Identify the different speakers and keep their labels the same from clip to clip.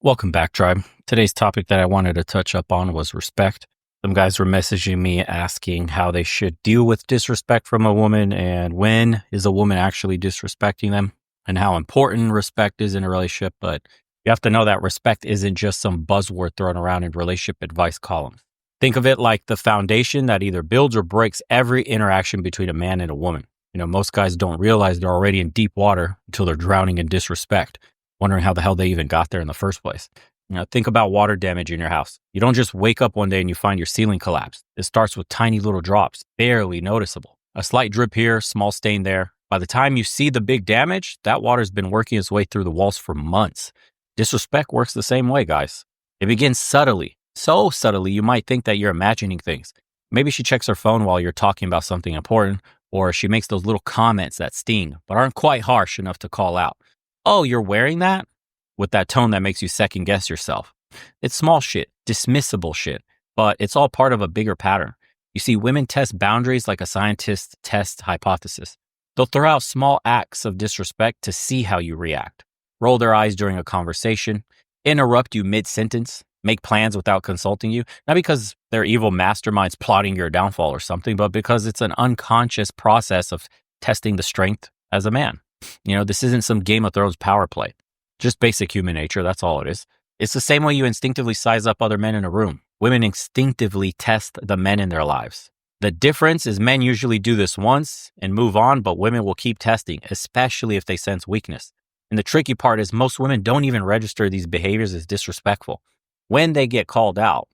Speaker 1: Welcome back, tribe. Today's topic that I wanted to touch up on was respect. Some guys were messaging me asking how they should deal with disrespect from a woman and when is a woman actually disrespecting them and how important respect is in a relationship. But you have to know that respect isn't just some buzzword thrown around in relationship advice columns. Think of it like the foundation that either builds or breaks every interaction between a man and a woman. Most guys don't realize they're already in deep water until they're drowning in disrespect, wondering how the hell they even got there in the first place. Think about water damage in your house. You don't just wake up one day and you find your ceiling collapsed. It starts with tiny little drops, barely noticeable. A slight drip here, small stain there. By the time you see the big damage, that water's been working its way through the walls for months. Disrespect works the same way, guys. It begins subtly. So subtly, you might think that you're imagining things. Maybe she checks her phone while you're talking about something important, or she makes those little comments that sting, but aren't quite harsh enough to call out. Oh, you're wearing that? With that tone that makes you second guess yourself. It's small shit, dismissible shit, but it's all part of a bigger pattern. You see, women test boundaries like a scientist tests hypothesis. They'll throw out small acts of disrespect to see how you react. Roll their eyes during a conversation, interrupt you mid-sentence, make plans without consulting you, not because they're evil masterminds plotting your downfall or something, but because it's an unconscious process of testing the strength as a man. This isn't some Game of Thrones power play. Just basic human nature, that's all it is. It's the same way you instinctively size up other men in a room. Women instinctively test the men in their lives. The difference is men usually do this once and move on, but women will keep testing, especially if they sense weakness. And the tricky part is most women don't even register these behaviors as disrespectful. When they get called out,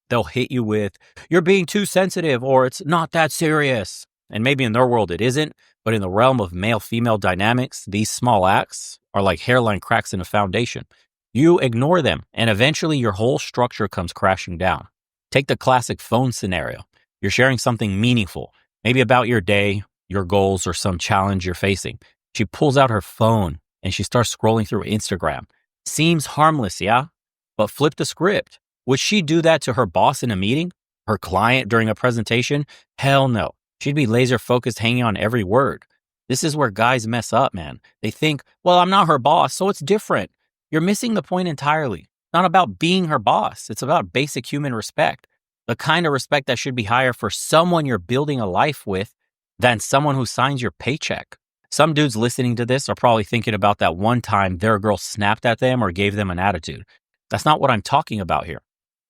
Speaker 1: they'll hit you with, "You're being too sensitive," or "It's not that serious." And maybe in their world it isn't, but in the realm of male-female dynamics, these small acts are like hairline cracks in a foundation. You ignore them, and eventually your whole structure comes crashing down. Take the classic phone scenario. You're sharing something meaningful, maybe about your day, your goals, or some challenge you're facing. She pulls out her phone and she starts scrolling through Instagram. Seems harmless, yeah? But flip the script. Would she do that to her boss in a meeting? Her client during a presentation? Hell no. She'd be laser focused, hanging on every word. This is where guys mess up, man. They think, well, I'm not her boss, so it's different. You're missing the point entirely. It's not about being her boss. It's about basic human respect. The kind of respect that should be higher for someone you're building a life with than someone who signs your paycheck. Some dudes listening to this are probably thinking about that one time their girl snapped at them or gave them an attitude. That's not what I'm talking about here.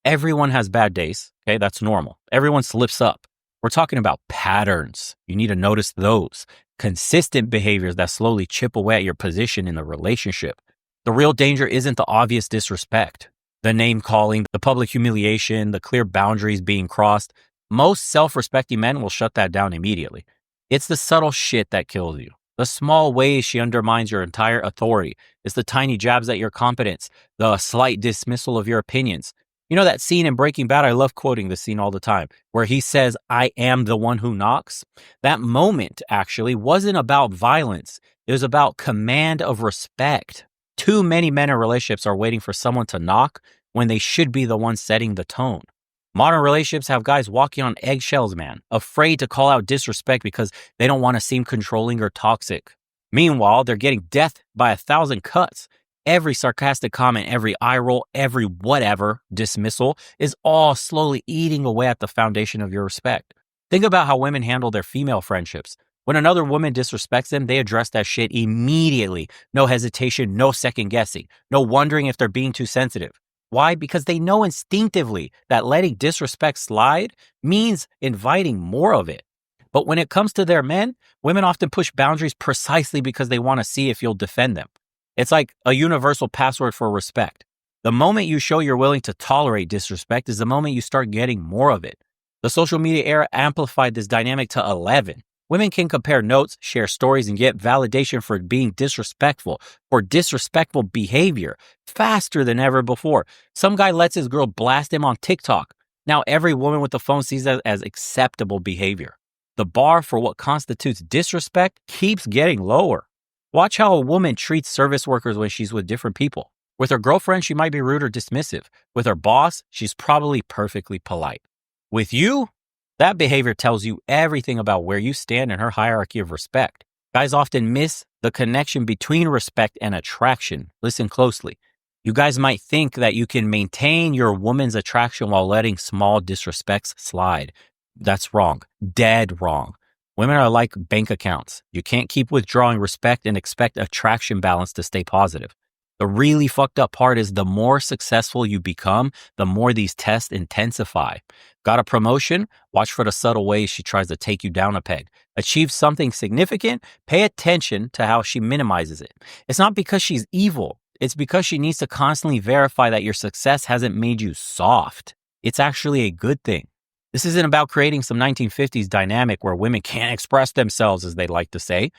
Speaker 1: Everyone has bad days, okay? That's normal. Everyone slips up. We're talking about patterns. You need to notice those. Consistent behaviors that slowly chip away at your position in the relationship. The real danger isn't the obvious disrespect, the name calling, the public humiliation, the clear boundaries being crossed. Most self-respecting men will shut that down immediately. It's the subtle shit that kills you. The small ways she undermines your entire authority. It's the tiny jabs at your competence, the slight dismissal of your opinions. You know that scene in Breaking Bad? I love quoting this scene all the time, where he says, "I am the one who knocks." That moment actually wasn't about violence. It was about command of respect. Too many men in relationships are waiting for someone to knock when they should be the one setting the tone. Modern relationships have guys walking on eggshells, man, afraid to call out disrespect because they don't want to seem controlling or toxic. Meanwhile, they're getting death by 1,000 cuts. Every sarcastic comment, every eye roll, every whatever dismissal is all slowly eating away at the foundation of your respect. Think about how women handle their female friendships. When another woman disrespects them, they address that shit immediately. No hesitation, no second guessing, no wondering if they're being too sensitive. Why? Because they know instinctively that letting disrespect slide means inviting more of it. But when it comes to their men, women often push boundaries precisely because they want to see if you'll defend them. It's like a universal password for respect. The moment you show you're willing to tolerate disrespect is the moment you start getting more of it. The social media era amplified this dynamic to 11. Women can compare notes, share stories, and get validation for being disrespectful, for disrespectful behavior, faster than ever before. Some guy lets his girl blast him on TikTok. Now every woman with a phone sees that as acceptable behavior. The bar for what constitutes disrespect keeps getting lower. Watch how a woman treats service workers when she's with different people. With her girlfriend, she might be rude or dismissive. With her boss, she's probably perfectly polite. With you, that behavior tells you everything about where you stand in her hierarchy of respect. Guys often miss the connection between respect and attraction. Listen closely. You guys might think that you can maintain your woman's attraction while letting small disrespects slide. That's wrong. Dead wrong. Women are like bank accounts. You can't keep withdrawing respect and expect attraction balance to stay positive. The really fucked up part is the more successful you become, the more these tests intensify. Got a promotion? Watch for the subtle ways she tries to take you down a peg. Achieve something significant? Pay attention to how she minimizes it. It's not because she's evil. It's because she needs to constantly verify that your success hasn't made you soft. It's actually a good thing. This isn't about creating some 1950s dynamic where women can't express themselves, as they like to say.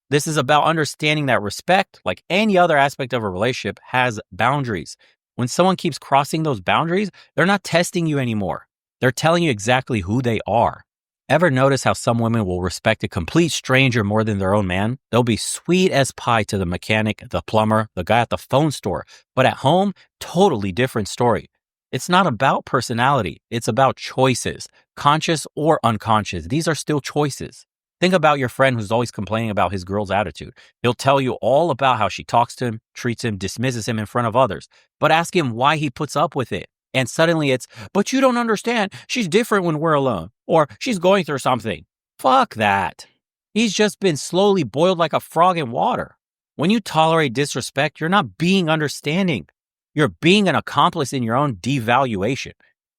Speaker 1: This is about understanding that respect, like any other aspect of a relationship, has boundaries. When someone keeps crossing those boundaries, they're not testing you anymore. They're telling you exactly who they are. Ever notice how some women will respect a complete stranger more than their own man? They'll be sweet as pie to the mechanic, the plumber, the guy at the phone store. But at home, totally different story. It's not about personality. It's about choices, conscious or unconscious. These are still choices. Think about your friend who's always complaining about his girl's attitude. He'll tell you all about how she talks to him, treats him, dismisses him in front of others. But ask him why he puts up with it. And suddenly it's, but you don't understand. She's different when we're alone. Or she's going through something. Fuck that. He's just been slowly boiled like a frog in water. When you tolerate disrespect, you're not being understanding. You're being an accomplice in your own devaluation.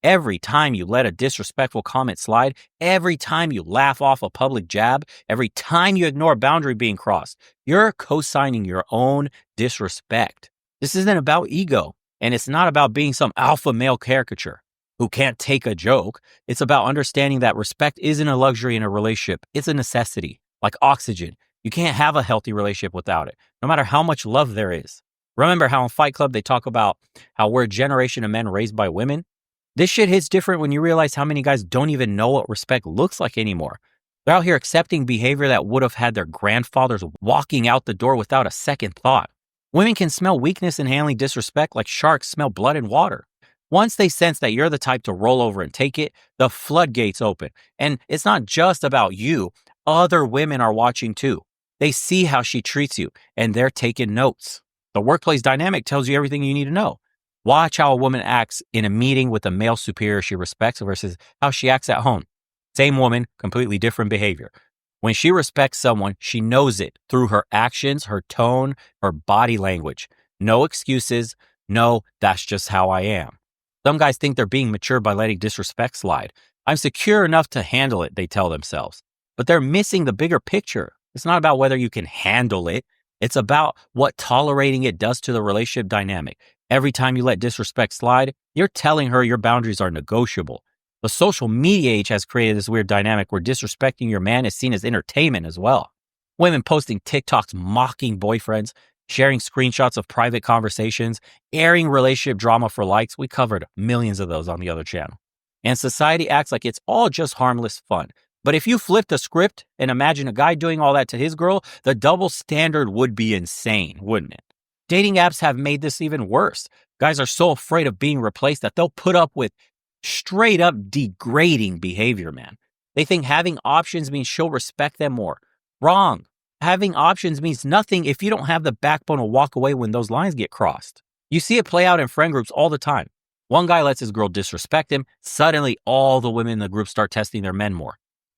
Speaker 1: Every time you let a disrespectful comment slide, every time you laugh off a public jab, every time you ignore a boundary being crossed, you're co-signing your own disrespect. This isn't about ego, and it's not about being some alpha male caricature who can't take a joke. It's about understanding that respect isn't a luxury in a relationship. It's a necessity, like oxygen. You can't have a healthy relationship without it, no matter how much love there is. Remember how in Fight Club they talk about how we're a generation of men raised by women? This shit hits different when you realize how many guys don't even know what respect looks like anymore. They're out here accepting behavior that would have had their grandfathers walking out the door without a second thought. Women can smell weakness in handling disrespect like sharks smell blood in water. Once they sense that you're the type to roll over and take it, the floodgates open. And it's not just about you. Other women are watching too. They see how she treats you, and they're taking notes. The workplace dynamic tells you everything you need to know. Watch how a woman acts in a meeting with a male superior she respects versus how she acts at home. Same woman, completely different behavior. When she respects someone, she knows it through her actions, her tone, her body language. No excuses. No, that's just how I am. Some guys think they're being mature by letting disrespect slide. I'm secure enough to handle it, they tell themselves. But they're missing the bigger picture. It's not about whether you can handle it. It's about what tolerating it does to the relationship dynamic. Every time you let disrespect slide, you're telling her your boundaries are negotiable. The social media age has created this weird dynamic where disrespecting your man is seen as entertainment as well. Women posting TikToks mocking boyfriends, sharing screenshots of private conversations, airing relationship drama for likes. We covered millions of those on the other channel. And society acts like it's all just harmless fun. But if you flip the script and imagine a guy doing all that to his girl, the double standard would be insane, wouldn't it? Dating apps have made this even worse. Guys are so afraid of being replaced that they'll put up with straight up degrading behavior, man. They think having options means she'll respect them more. Wrong. Having options means nothing if you don't have the backbone to walk away when those lines get crossed. You see it play out in friend groups all the time. One guy lets his girl disrespect him. Suddenly, all the women in the group start testing their men more.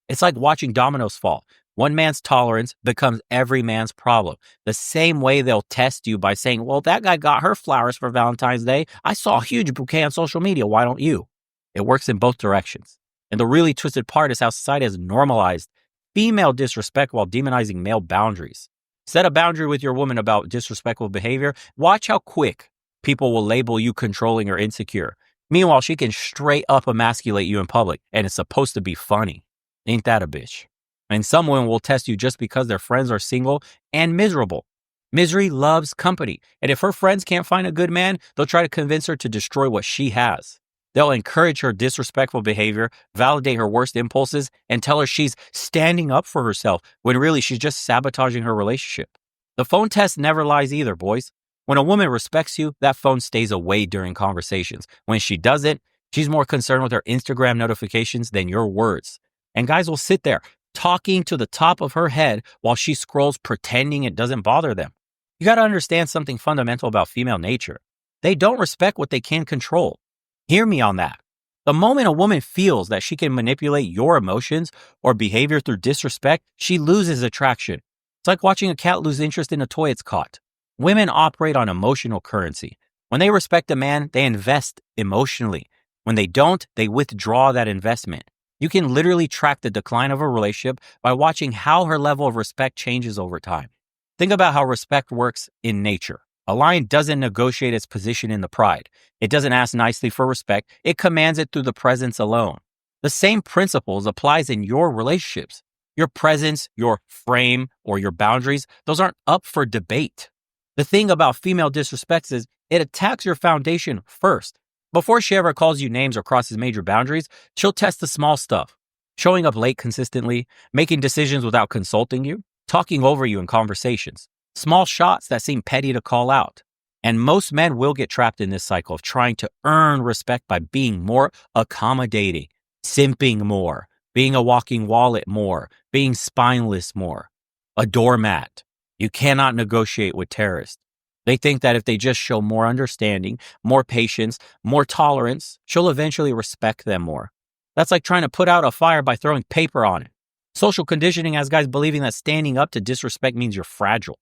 Speaker 1: It's like watching dominoes fall. One man's tolerance becomes every man's problem. The same way they'll test you by saying, well, that guy got her flowers for Valentine's Day. I saw a huge bouquet on social media. Why don't you? It works in both directions. And the really twisted part is how society has normalized female disrespect while demonizing male boundaries. Set a boundary with your woman about disrespectful behavior. Watch how quick people will label you controlling or insecure. Meanwhile, she can straight up emasculate you in public, and it's supposed to be funny. Ain't that a bitch? And some women will test you just because their friends are single and miserable. Misery loves company. And if her friends can't find a good man, they'll try to convince her to destroy what she has. They'll encourage her disrespectful behavior, validate her worst impulses, and tell her she's standing up for herself when really she's just sabotaging her relationship. The phone test never lies either, boys. When a woman respects you, that phone stays away during conversations. When she doesn't, she's more concerned with her Instagram notifications than your words. And guys will sit there talking to the top of her head while she scrolls, pretending it doesn't bother them. You got to understand something fundamental about female nature. They don't respect what they can control. Hear me on that. The moment a woman feels that she can manipulate your emotions or behavior through disrespect, she loses attraction. It's like watching a cat lose interest in a toy it's caught. Women operate on emotional currency. When they respect a man, they invest emotionally. When they don't, they withdraw that investment. You can literally track the decline of a relationship by watching how her level of respect changes over time. Think about how respect works in nature. A lion doesn't negotiate its position in the pride. It doesn't ask nicely for respect. It commands it through the presence alone. The same principles applies in your relationships. Your presence, your frame, or your boundaries, those aren't up for debate. The thing about female disrespect is it attacks your foundation first. Before she ever calls you names or crosses major boundaries, she'll test the small stuff. Showing up late consistently, making decisions without consulting you, talking over you in conversations. Small shots that seem petty to call out. And most men will get trapped in this cycle of trying to earn respect by being more accommodating, simping more, being a walking wallet more, being spineless more, a doormat. You cannot negotiate with terrorists. They think that if they just show more understanding, more patience, more tolerance, she'll eventually respect them more. That's like trying to put out a fire by throwing paper on it. Social conditioning has guys believing that standing up to disrespect means you're fragile.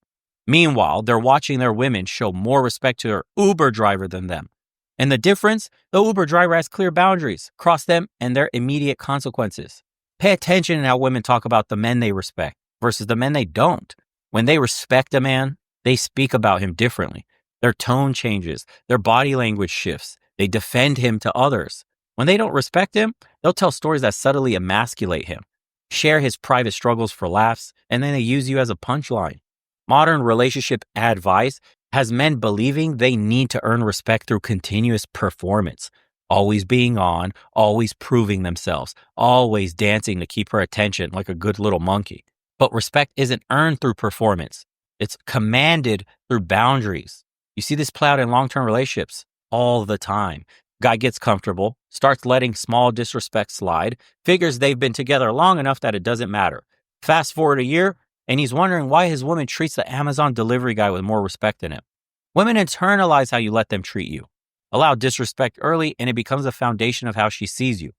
Speaker 1: Meanwhile, they're watching their women show more respect to their Uber driver than them. And the difference? The Uber driver has clear boundaries, cross them, and their immediate consequences. Pay attention to how women talk about the men they respect versus the men they don't. When they respect a man, they speak about him differently. Their tone changes, their body language shifts, they defend him to others. When they don't respect him, they'll tell stories that subtly emasculate him, share his private struggles for laughs, and then they use you as a punchline. Modern relationship advice has men believing they need to earn respect through continuous performance, always being on, always proving themselves, always dancing to keep her attention like a good little monkey. But respect isn't earned through performance. It's commanded through boundaries. You see this play out in long-term relationships all the time. Guy gets comfortable, starts letting small disrespect slide, figures they've been together long enough that it doesn't matter. Fast forward a year, and he's wondering why his woman treats the Amazon delivery guy with more respect than him. Women internalize how you let them treat you. Allow disrespect early, and it becomes the foundation of how she sees you.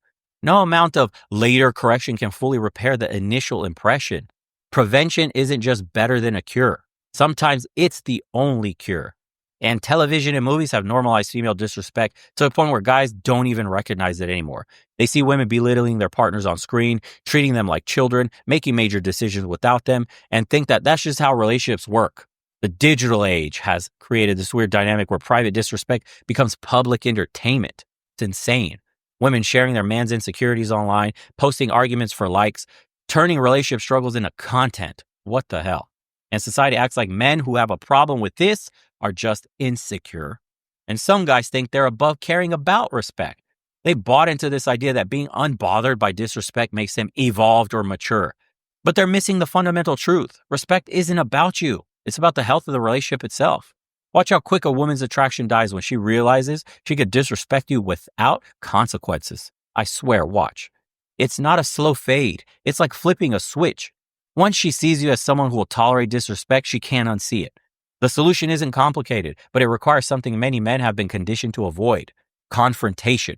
Speaker 1: No amount of later correction can fully repair the initial impression. Prevention isn't just better than a cure. Sometimes it's the only cure. And television and movies have normalized female disrespect to the point where guys don't even recognize it anymore. They see women belittling their partners on screen, treating them like children, making major decisions without them, and think that that's just how relationships work. The digital age has created this weird dynamic where private disrespect becomes public entertainment. It's insane. Women sharing their man's insecurities online, posting arguments for likes, turning relationship struggles into content. What the hell? And society acts like men who have a problem with this are just insecure. And some guys think they're above caring about respect. They bought into this idea that being unbothered by disrespect makes them evolved or mature. But they're missing the fundamental truth. Respect isn't about you. It's about the health of the relationship itself. Watch how quick a woman's attraction dies when she realizes she could disrespect you without consequences. I swear, watch. It's not a slow fade. It's like flipping a switch. Once she sees you as someone who will tolerate disrespect, she can't unsee it. The solution isn't complicated, but it requires something many men have been conditioned to avoid: confrontation.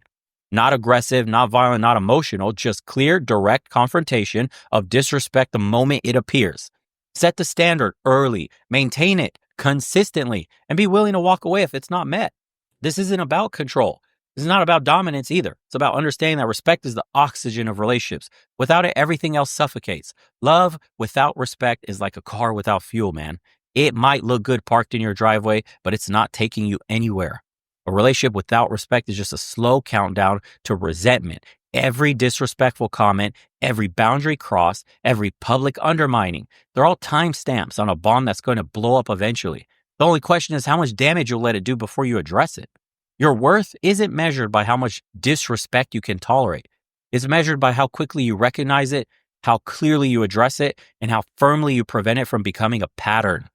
Speaker 1: Not aggressive, not violent, not emotional, just clear, direct confrontation of disrespect the moment it appears. Set the standard early, maintain it consistently, and be willing to walk away if it's not met. This isn't about control. This is not about dominance either. It's about understanding that respect is the oxygen of relationships. Without it, everything else suffocates. Love without respect is like a car without fuel, man. It might look good parked in your driveway, but it's not taking you anywhere. A relationship without respect is just a slow countdown to resentment. Every disrespectful comment, every boundary cross, every public undermining, they're all timestamps on a bomb that's going to blow up eventually. The only question is how much damage you'll let it do before you address it. Your worth isn't measured by how much disrespect you can tolerate. It's measured by how quickly you recognize it, how clearly you address it, and how firmly you prevent it from becoming a pattern.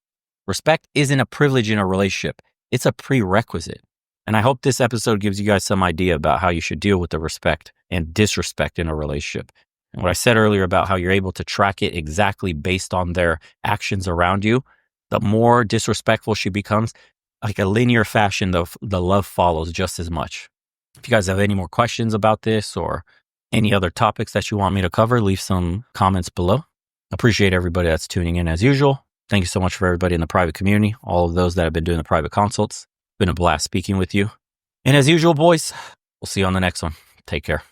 Speaker 1: Respect isn't a privilege in a relationship. It's a prerequisite. And I hope this episode gives you guys some idea about how you should deal with the respect and disrespect in a relationship. And what I said earlier about how you're able to track it exactly based on their actions around you, the more disrespectful she becomes, like a linear fashion, the love follows just as much. If you guys have any more questions about this or any other topics that you want me to cover, leave some comments below. Appreciate everybody that's tuning in as usual. Thank you so much for everybody in the private community, all of those that have been doing the private consults. Been a blast speaking with you. And as usual, boys, we'll see you on the next one. Take care.